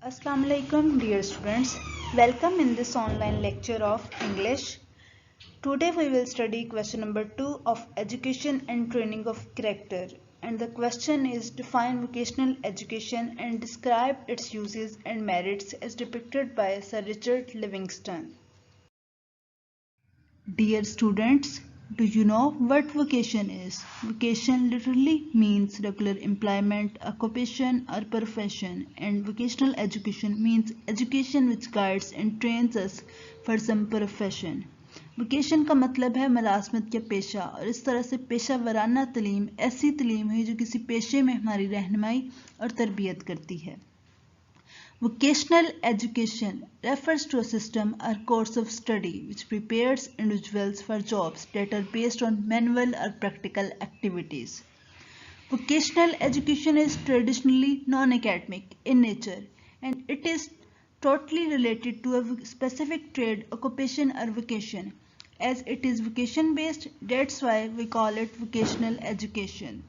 Assalamu alaikum dear students. Welcome in this online lecture of English. Today we will study question number 2 of education and training of character, and the question is define vocational education and describe its uses and merits as depicted by Sir Richard Livingstone. Dear students, do you know what vocation is? Vocation literally means regular employment, occupation or profession, and vocational education means education which guides and trains us for some profession. Vocation का मतलब है मुलाजमत या पेशा, और इस तरह से पेशा वराना तलीम ऐसी तलीम है जो किसी पेशे में हमारी रहनुमाई और तरबियत करती है. Vocational education refers to a system or course of study which prepares individuals for jobs that are based on manual or practical activities. Vocational education is traditionally non-academic in nature, and it is totally related to a specific trade, occupation or vocation. As it is vocation based, that's why we call it vocational education.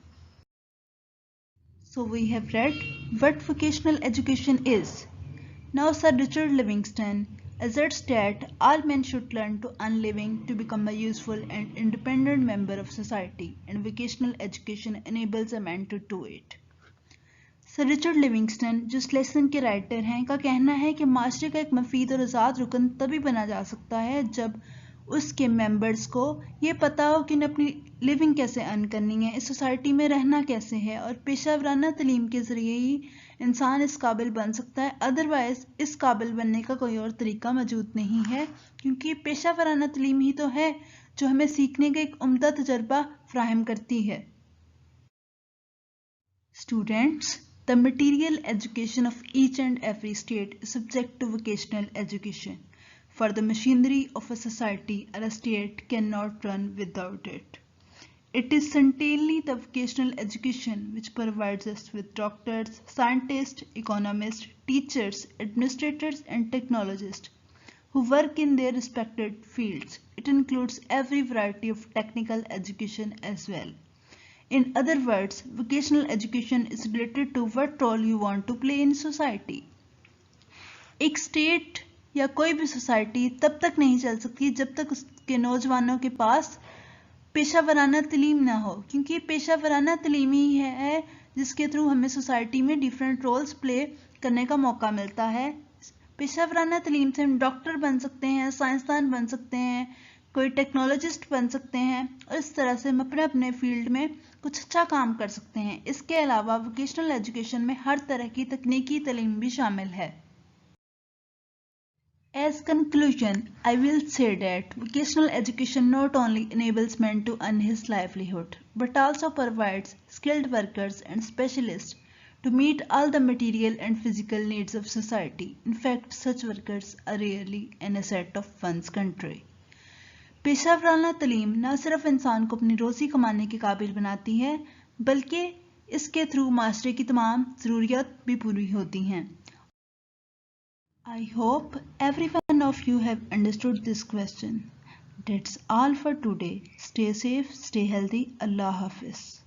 So we have read what vocational education is. Now Sir Richard Livingstone asserts that all men should learn to earn living to become a useful and independent member of society, and vocational education enables a man to do it. Sir Richard Livingstone जो इस lesson के writer हैं का कहना है कि माशरे का एक मफीद और आज़ाद रुकन तभी बना जा सकता है जब उसके मेंबर्स को ये पता हो कि उन्हें अपनी लिविंग कैसे अर्न करनी है, इस सोसाइटी में रहना कैसे है, और पेशा वराना तलीम के ज़रिए ही इंसान इस काबिल बन सकता है. अदरवाइज़ इस काबिल बनने का कोई और तरीका मौजूद नहीं है, क्योंकि पेशा वराना तलीम ही तो है जो हमें सीखने का एक उम्दा तजर्बा फ्राहम करती है. Students, the material education of each and every state is subject to vocational education, for the machinery of a society or a state cannot run without it. It is certainly the vocational education which provides us with doctors, scientists, economists, teachers, administrators and technologists who work in their respected fields. It includes every variety of technical education as well. In other words, vocational education is related to what role you want to play in society. एक state या कोई भी society तब तक नहीं चल सकती जब तक उसके नौजवानों के पास पेशा वराना तलीम ना हो, क्योंकि पेशा वराना तलीम ही है जिसके थ्रू हमें सोसाइटी में डिफरेंट रोल्स प्ले करने का मौका मिलता है. पेशा वराना तलीम से हम डॉक्टर बन सकते हैं, साइंसदान बन सकते हैं, कोई टेक्नोलॉजिस्ट बन सकते हैं, और इस तरह से हम अपने अपने फील्ड में कुछ अच्छा काम कर सकते हैं. इसके अलावा वोकेशनल एजुकेशन में हर तरह की तकनीकी तालीम भी शामिल है. As conclusion, I will say that vocational education not only enables man to earn his livelihood, but also provides skilled workers and specialists to meet all the material and physical needs of society. In fact, such workers are rarely an asset of one's country. पेशा वराना तलीम न सिर्फ इंसान को अपनी रोज़ी कमाने के काबिल बनाती है, बल्कि इसके थ्रू माशरे की तमाम ज़रूरियात भी पूरी होती हैं. I hope every one of you have understood this question. That's all for today. Stay safe, stay healthy. Allah Hafiz.